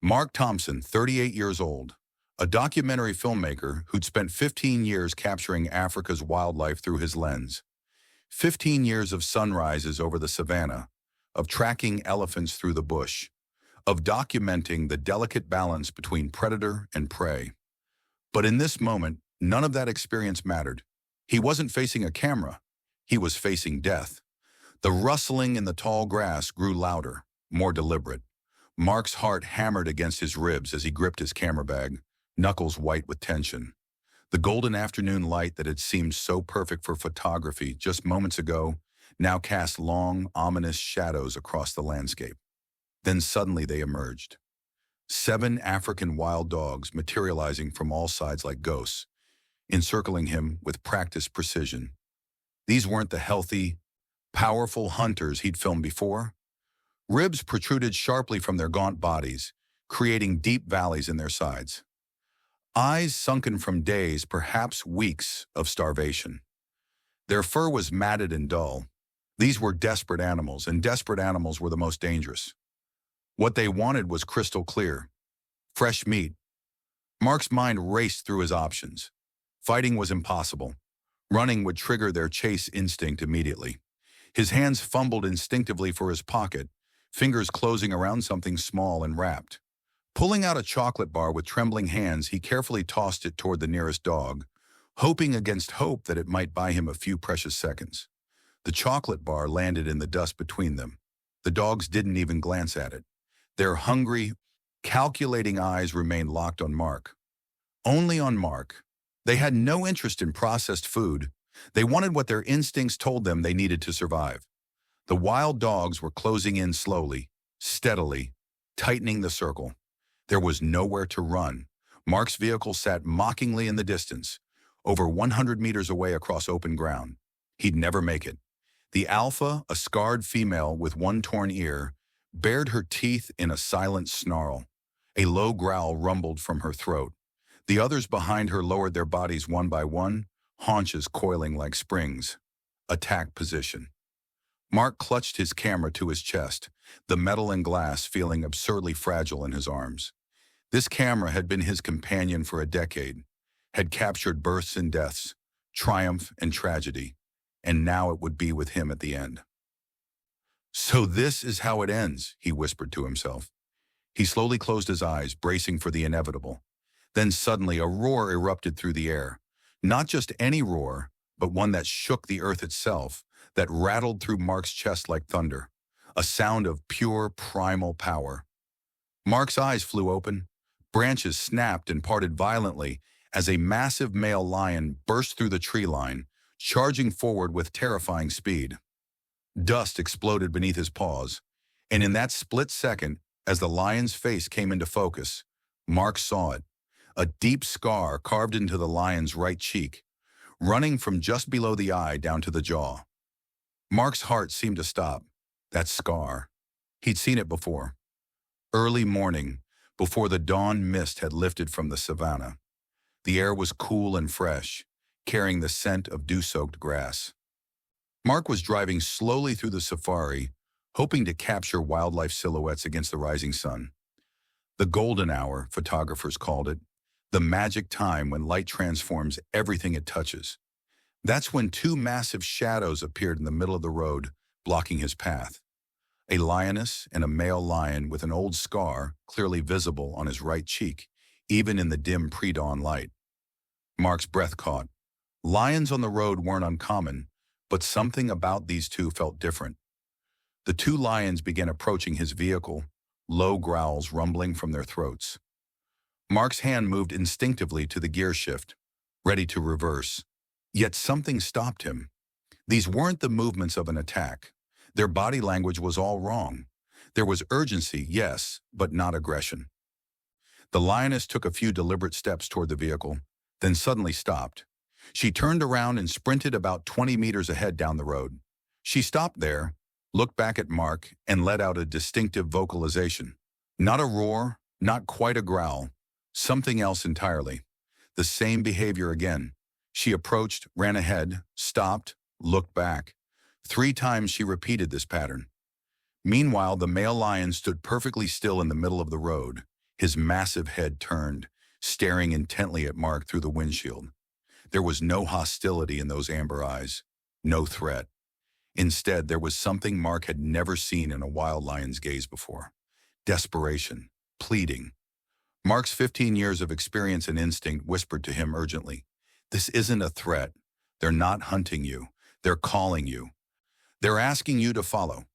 Mark Thompson, 38 years old, a documentary filmmaker who'd spent 15 years capturing Africa's wildlife through his lens. 15 years of sunrises over the savannah, of tracking elephants through the bush, of documenting the delicate balance between predator and prey. But in this moment, none of that experience mattered. He wasn't facing a camera. He was facing death. The rustling in the tall grass grew louder, more deliberate. Mark's heart hammered against his ribs as he gripped his camera bag, knuckles white with tension. The golden afternoon light that had seemed so perfect for photography just moments ago now cast long, ominous shadows across the landscape. Then suddenly they emerged. 7 African wild dogs materializing from all sides like ghosts, encircling him with practiced precision. These weren't the healthy, powerful hunters he'd filmed before. Ribs protruded sharply from their gaunt bodies, creating deep valleys in their sides. Eyes sunken from days, perhaps weeks, of starvation. Their fur was matted and dull. These were desperate animals, and desperate animals were the most dangerous. What they wanted was crystal clear. Fresh meat. Mark's mind raced through his options. Fighting was impossible. Running would trigger their chase instinct immediately. His hands fumbled instinctively for his pocket, fingers closing around something small and wrapped. Pulling out a chocolate bar with trembling hands, he carefully tossed it toward the nearest dog, hoping against hope that it might buy him a few precious seconds. The chocolate bar landed in the dust between them. The dogs didn't even glance at it. Their hungry, calculating eyes remained locked on Mark. Only on Mark. They had no interest in processed food. They wanted what their instincts told them they needed to survive. The wild dogs were closing in slowly, steadily, tightening the circle. There was nowhere to run. Mark's vehicle sat mockingly in the distance, over 100 meters away across open ground. He'd never make it. The alpha, a scarred female with one torn ear, bared her teeth in a silent snarl. A low growl rumbled from her throat. The others behind her lowered their bodies one by one, haunches coiling like springs. Attack position. Mark clutched his camera to his chest, the metal and glass feeling absurdly fragile in his arms. This camera had been his companion for a decade, had captured births and deaths, triumph and tragedy, and now it would be with him at the end. "So this is how it ends," he whispered to himself. He slowly closed his eyes, bracing for the inevitable. Then suddenly a roar erupted through the air. Not just any roar, but one that shook the earth itself, that rattled through Mark's chest like thunder. A sound of pure, primal power. Mark's eyes flew open. Branches snapped and parted violently as a massive male lion burst through the tree line, charging forward with terrifying speed. Dust exploded beneath his paws, and in that split second, as the lion's face came into focus, Mark saw it. A deep scar carved into the lion's right cheek, running from just below the eye down to the jaw. Mark's heart seemed to stop. That scar. He'd seen it before. Early morning, before the dawn mist had lifted from the savannah. The air was cool and fresh, carrying the scent of dew-soaked grass. Mark was driving slowly through the safari, hoping to capture wildlife silhouettes against the rising sun. The golden hour, photographers called it, the magic time when light transforms everything it touches. That's when 2 massive shadows appeared in the middle of the road, blocking his path. A lioness and a male lion with an old scar clearly visible on his right cheek, even in the dim pre-dawn light. Mark's breath caught. Lions on the road weren't uncommon, but something about these two felt different. The 2 lions began approaching his vehicle, low growls rumbling from their throats. Mark's hand moved instinctively to the gear shift, ready to reverse. Yet something stopped him. These weren't the movements of an attack. Their body language was all wrong. There was urgency, yes, but not aggression. The lioness took a few deliberate steps toward the vehicle, then suddenly stopped. She turned around and sprinted about 20 meters ahead down the road. She stopped there, looked back at Mark, and let out a distinctive vocalization. Not a roar, not quite a growl, something else entirely. The same behavior again. She approached, ran ahead, stopped, looked back. 3 times she repeated this pattern. Meanwhile, the male lion stood perfectly still in the middle of the road, His massive head turned, staring intently at Mark through the windshield. There was no hostility in those amber eyes, no threat. Instead, there was something Mark had never seen in a wild lion's gaze before. Desperation, pleading. Mark's 15 years of experience and instinct whispered to him urgently, "This isn't a threat. They're not hunting you. They're calling you. They're asking you to follow."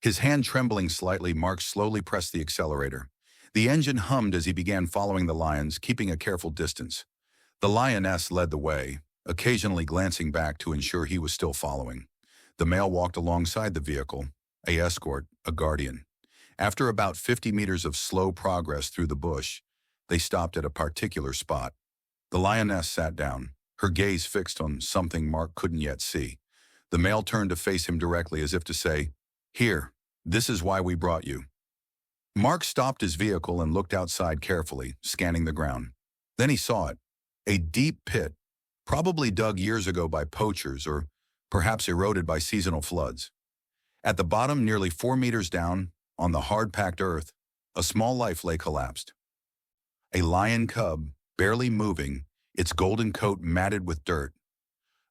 His hand trembling slightly, Mark slowly pressed the accelerator. The engine hummed as he began following the lions, keeping a careful distance. The lioness led the way, occasionally glancing back to ensure he was still following. The male walked alongside the vehicle, a escort, a guardian. After about 50 meters of slow progress through the bush, they stopped at a particular spot. The lioness sat down, her gaze fixed on something Mark couldn't yet see. The male turned to face him directly as if to say, "Here, this is why we brought you." Mark stopped his vehicle and looked outside carefully, scanning the ground. Then he saw it, a deep pit, probably dug years ago by poachers or perhaps eroded by seasonal floods. At the bottom, nearly 4 meters down, on the hard-packed earth, a small life lay collapsed. A lion cub, barely moving, its golden coat matted with dirt.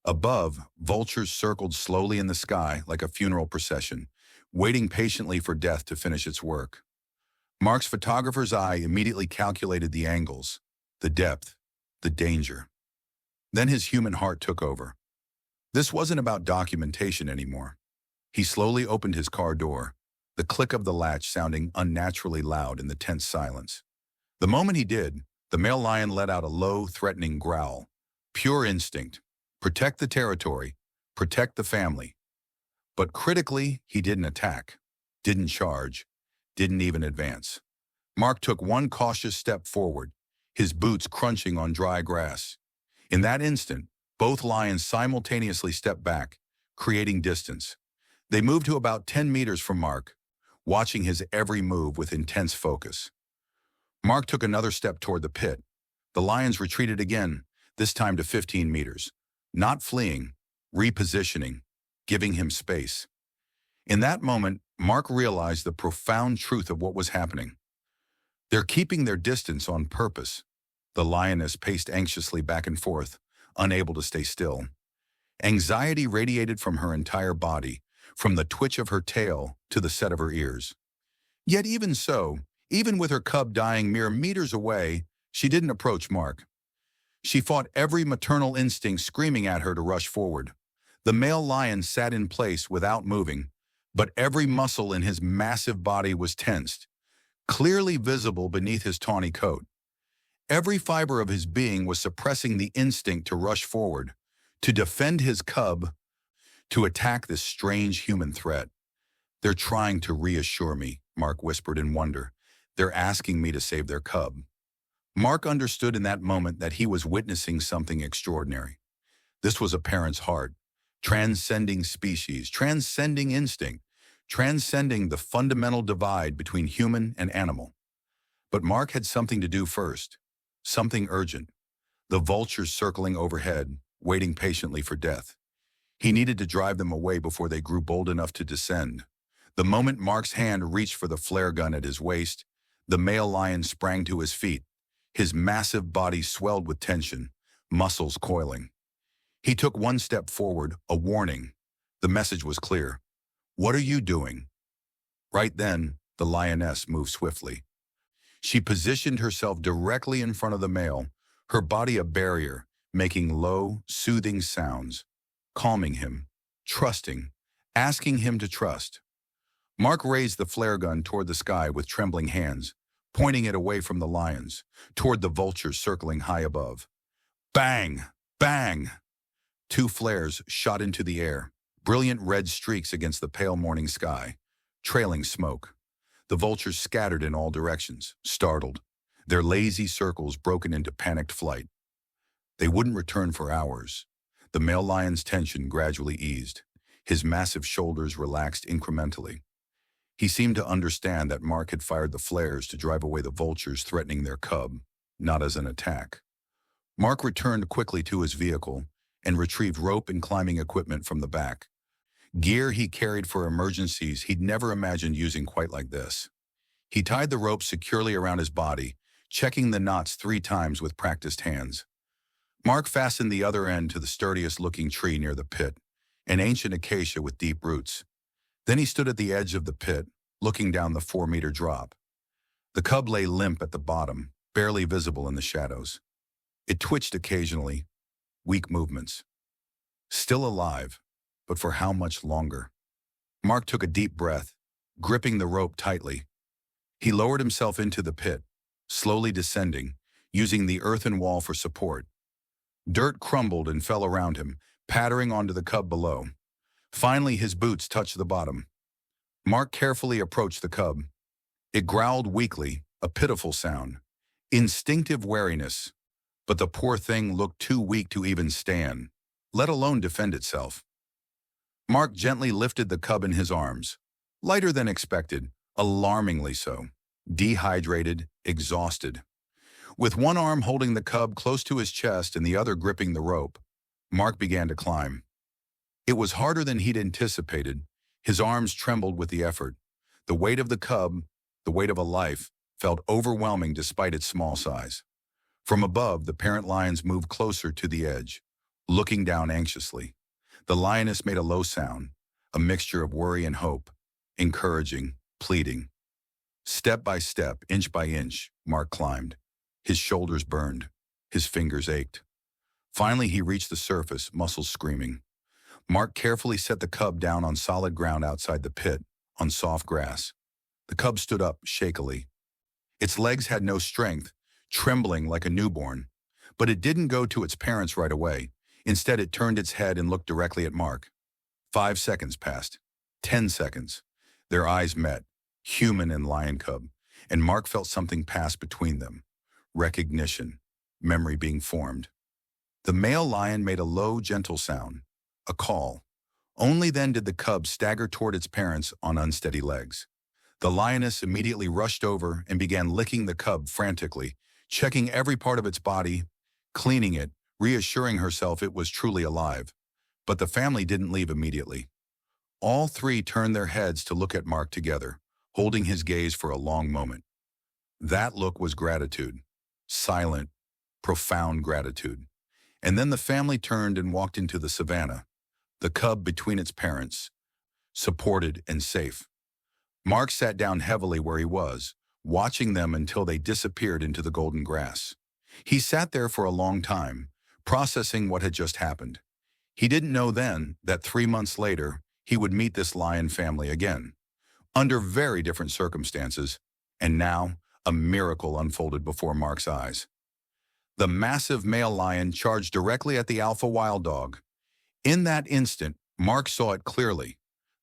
Above, vultures circled slowly in the sky like a funeral procession, waiting patiently for death to finish its work. Mark's photographer's eye immediately calculated the angles, the depth, the danger. Then his human heart took over. This wasn't about documentation anymore. He slowly opened his car door, the click of the latch sounding unnaturally loud in the tense silence. The moment he did, the male lion let out a low, threatening growl. Pure instinct. Protect the territory, protect the family. But critically, he didn't attack, didn't charge, didn't even advance. Mark took one cautious step forward, his boots crunching on dry grass. In that instant, both lions simultaneously stepped back, creating distance. They moved to about 10 meters from Mark, watching his every move with intense focus. Mark took another step toward the pit. The lions retreated again, this time to 15 meters. Not fleeing, repositioning, giving him space. In that moment, Mark realized the profound truth of what was happening. They're keeping their distance on purpose. The lioness paced anxiously back and forth, unable to stay still. Anxiety radiated from her entire body, from the twitch of her tail to the set of her ears. Yet even so, even with her cub dying mere meters away, she didn't approach Mark. She fought every maternal instinct screaming at her to rush forward. The male lion sat in place without moving, but every muscle in his massive body was tensed, clearly visible beneath his tawny coat. Every fiber of his being was suppressing the instinct to rush forward, to defend his cub, to attack this strange human threat. "They're trying to reassure me," Mark whispered in wonder. "They're asking me to save their cub." Mark understood in that moment that he was witnessing something extraordinary. This was a parent's heart, transcending species, transcending instinct, transcending the fundamental divide between human and animal. But Mark had something to do first, something urgent. The vultures circling overhead, waiting patiently for death. He needed to drive them away before they grew bold enough to descend. The moment Mark's hand reached for the flare gun at his waist, the male lion sprang to his feet. His massive body swelled with tension, muscles coiling. He took one step forward, a warning. The message was clear. "What are you doing?" Right then, the lioness moved swiftly. She positioned herself directly in front of the male, her body a barrier, making low, soothing sounds, calming him, trusting, asking him to trust. Mark raised the flare gun toward the sky with trembling hands, pointing it away from the lions, toward the vultures circling high above. Bang! Bang! 2 flares shot into the air, brilliant red streaks against the pale morning sky, trailing smoke. The vultures scattered in all directions, startled, their lazy circles broken into panicked flight. They wouldn't return for hours. The male lion's tension gradually eased. His massive shoulders relaxed incrementally. He seemed to understand that Mark had fired the flares to drive away the vultures threatening their cub, not as an attack. Mark returned quickly to his vehicle and retrieved rope and climbing equipment from the back. Gear he carried for emergencies he'd never imagined using quite like this. He tied the rope securely around his body, checking the knots 3 times with practiced hands. Mark fastened the other end to the sturdiest-looking tree near the pit, an ancient acacia with deep roots. Then he stood at the edge of the pit, looking down the 4-meter drop. The cub lay limp at the bottom, barely visible in the shadows. It twitched occasionally, weak movements. Still alive, but for how much longer? Mark took a deep breath, gripping the rope tightly. He lowered himself into the pit, slowly descending, using the earthen wall for support. Dirt crumbled and fell around him, pattering onto the cub below. Finally, his boots touched the bottom. Mark carefully approached the cub. It growled weakly, a pitiful sound. Instinctive wariness. But the poor thing looked too weak to even stand, let alone defend itself. Mark gently lifted the cub in his arms. Lighter than expected, alarmingly so. Dehydrated, exhausted. With one arm holding the cub close to his chest and the other gripping the rope, Mark began to climb. It was harder than he'd anticipated. His arms trembled with the effort. The weight of the cub, the weight of a life, felt overwhelming despite its small size. From above, the parent lions moved closer to the edge, looking down anxiously. The lioness made a low sound, a mixture of worry and hope, encouraging, pleading. Step by step, inch by inch, Mark climbed. His shoulders burned. His fingers ached. Finally, he reached the surface, muscles screaming. Mark carefully set the cub down on solid ground outside the pit, on soft grass. The cub stood up, shakily. Its legs had no strength, trembling like a newborn. But it didn't go to its parents right away. Instead, it turned its head and looked directly at Mark. 5 seconds passed. 10 seconds. Their eyes met, human and lion cub, and Mark felt something pass between them. Recognition, memory being formed. The male lion made a low, gentle sound, a call. Only then did the cub stagger toward its parents on unsteady legs. The lioness immediately rushed over and began licking the cub frantically, checking every part of its body, cleaning it, reassuring herself it was truly alive. But the family didn't leave immediately. All 3 turned their heads to look at Mark together, holding his gaze for a long moment. That look was gratitude. Silent, profound gratitude. And then the family turned and walked into the savannah, the cub between its parents, supported and safe. Mark sat down heavily where he was, watching them until they disappeared into the golden grass. He sat there for a long time, processing what had just happened. He didn't know then that 3 months later, he would meet this lion family again, under very different circumstances, and now a miracle unfolded before Mark's eyes. The massive male lion charged directly at the alpha wild dog. In that instant, Mark saw it clearly,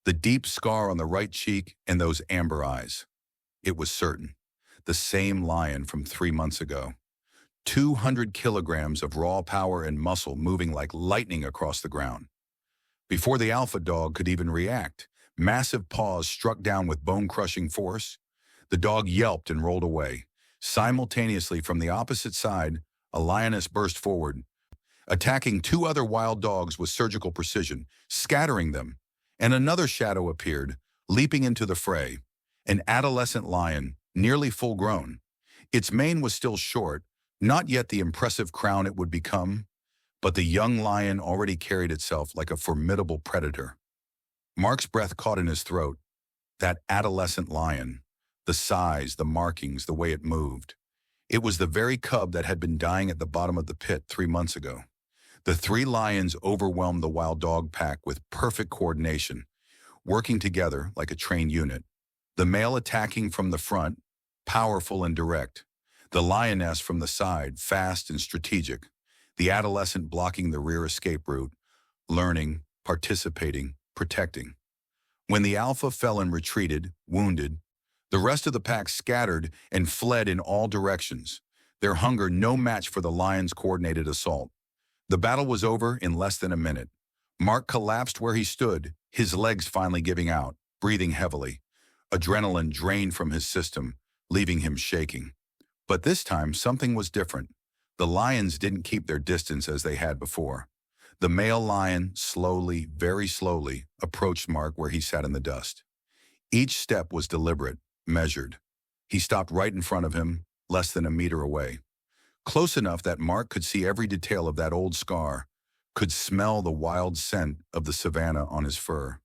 the deep scar on the right cheek and those amber eyes. It was certain, the same lion from 3 months ago. 200 kilograms of raw power and muscle moving like lightning across the ground. Before the alpha dog could even react, massive paws struck down with bone-crushing force. The dog yelped and rolled away. Simultaneously, from the opposite side, a lioness burst forward, attacking 2 other wild dogs with surgical precision, scattering them. And another shadow appeared, leaping into the fray, an adolescent lion, nearly full-grown. Its mane was still short, not yet the impressive crown it would become, but the young lion already carried itself like a formidable predator. Mark's breath caught in his throat. That adolescent lion, the size, the markings, the way it moved. It was the very cub that had been dying at the bottom of the pit 3 months ago. The 3 lions overwhelmed the wild dog pack with perfect coordination, working together like a trained unit. The male attacking from the front, powerful and direct. The lioness from the side, fast and strategic. The adolescent blocking the rear escape route, learning, participating, protecting. When the alpha fell and retreated, wounded, the rest of the pack scattered and fled in all directions, their hunger no match for the lion's coordinated assault. The battle was over in less than a minute. Mark collapsed where he stood, his legs finally giving out, breathing heavily. Adrenaline drained from his system, leaving him shaking. But this time, something was different. The lions didn't keep their distance as they had before. The male lion, slowly, very slowly, approached Mark where he sat in the dust. Each step was deliberate, measured. He stopped right in front of him, less than a meter away. Close enough that Mark could see every detail of that old scar, could smell the wild scent of the savanna on his fur.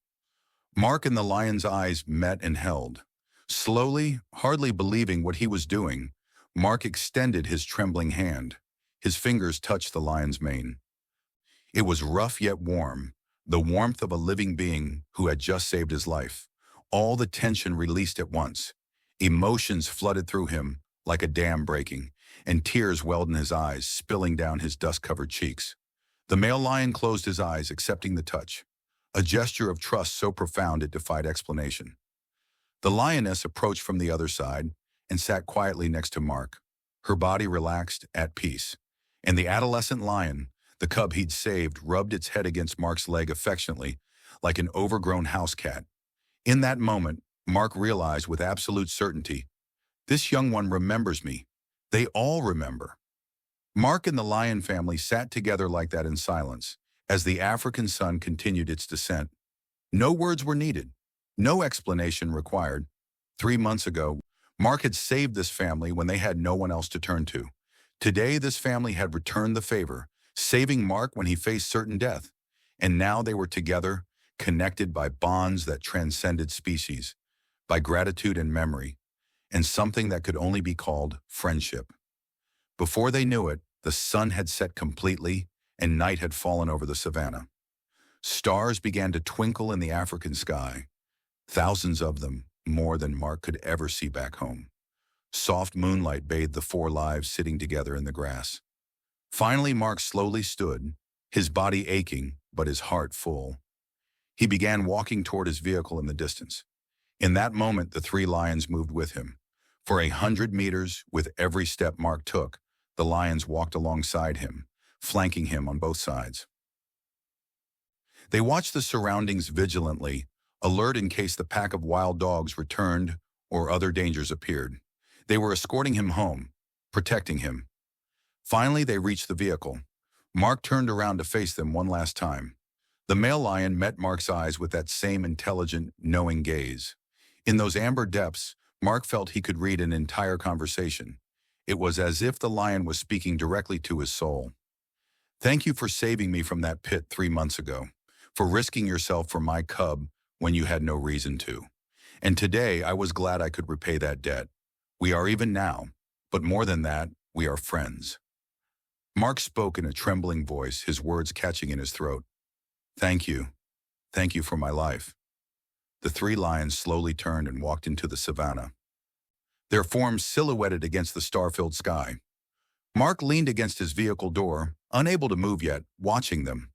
Mark and the lion's eyes met and held. Slowly, hardly believing what he was doing, Mark extended his trembling hand. His fingers touched the lion's mane. It was rough yet warm, the warmth of a living being who had just saved his life. All the tension released at once. Emotions flooded through him like a dam breaking, and tears welled in his eyes, spilling down his dust-covered cheeks. The male lion closed his eyes, accepting the touch, a gesture of trust so profound it defied explanation. The lioness approached from the other side and sat quietly next to Mark, her body relaxed, at peace. And the adolescent lion, the cub he'd saved, rubbed its head against Mark's leg affectionately, like an overgrown house cat. In that moment, Mark realized with absolute certainty, this young one remembers me. They all remember. Mark and the lion family sat together like that in silence as the African sun continued its descent. No words were needed, no explanation required. 3 months ago, Mark had saved this family when they had no one else to turn to. Today, this family had returned the favor, saving Mark when he faced certain death. And now they were together, connected by bonds that transcended species, by gratitude and memory, and something that could only be called friendship. Before they knew it, the sun had set completely and night had fallen over the savanna. Stars began to twinkle in the African sky, thousands of them, more than Mark could ever see back home. Soft moonlight bathed the 4 lives sitting together in the grass. Finally, Mark slowly stood, his body aching, but his heart full. He began walking toward his vehicle in the distance. In that moment, the 3 lions moved with him. For 100 meters, with every step Mark took, the lions walked alongside him, flanking him on both sides. They watched the surroundings vigilantly, alert in case the pack of wild dogs returned or other dangers appeared. They were escorting him home, protecting him. Finally, they reached the vehicle. Mark turned around to face them one last time. The male lion met Mark's eyes with that same intelligent, knowing gaze. In those amber depths, Mark felt he could read an entire conversation. It was as if the lion was speaking directly to his soul. Thank you for saving me from that pit 3 months ago, for risking yourself for my cub when you had no reason to. And today, I was glad I could repay that debt. We are even now, but more than that, we are friends. Mark spoke in a trembling voice, his words catching in his throat. Thank you. Thank you for my life. The 3 lions slowly turned and walked into the savanna, their forms silhouetted against the star-filled sky. Mark leaned against his vehicle door, unable to move yet, watching them.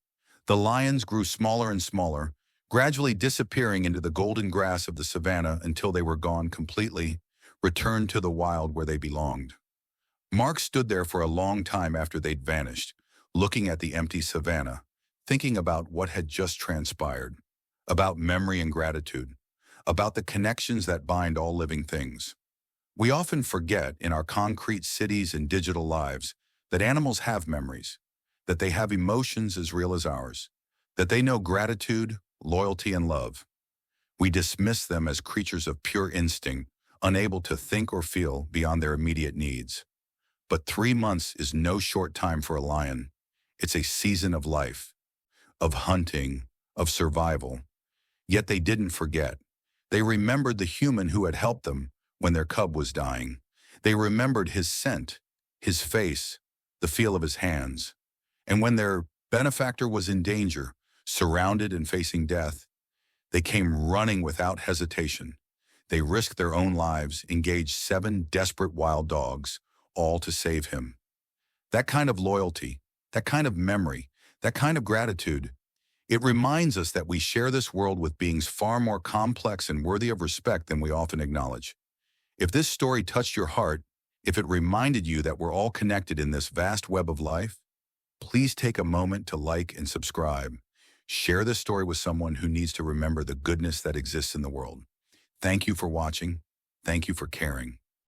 The lions grew smaller and smaller, gradually disappearing into the golden grass of the savanna until they were gone completely, returned to the wild where they belonged. Mark stood there for a long time after they'd vanished, looking at the empty savanna, thinking about what had just transpired, about memory and gratitude, about the connections that bind all living things. We often forget in our concrete cities and digital lives that animals have memories, that they have emotions as real as ours, that they know gratitude, loyalty, and love. We dismiss them as creatures of pure instinct, unable to think or feel beyond their immediate needs. But 3 months is no short time for a lion. It's a season of life, of hunting, of survival. Yet they didn't forget. They remembered the human who had helped them when their cub was dying. They remembered his scent, his face, the feel of his hands. And when their benefactor was in danger, surrounded and facing death, they came running without hesitation. They risked their own lives, engaged 7 desperate wild dogs, all to save him. That kind of loyalty, that kind of memory, that kind of gratitude, it reminds us that we share this world with beings far more complex and worthy of respect than we often acknowledge. If this story touched your heart, if it reminded you that we're all connected in this vast web of life, please take a moment to like and subscribe. Share this story with someone who needs to remember the goodness that exists in the world. Thank you for watching. Thank you for caring.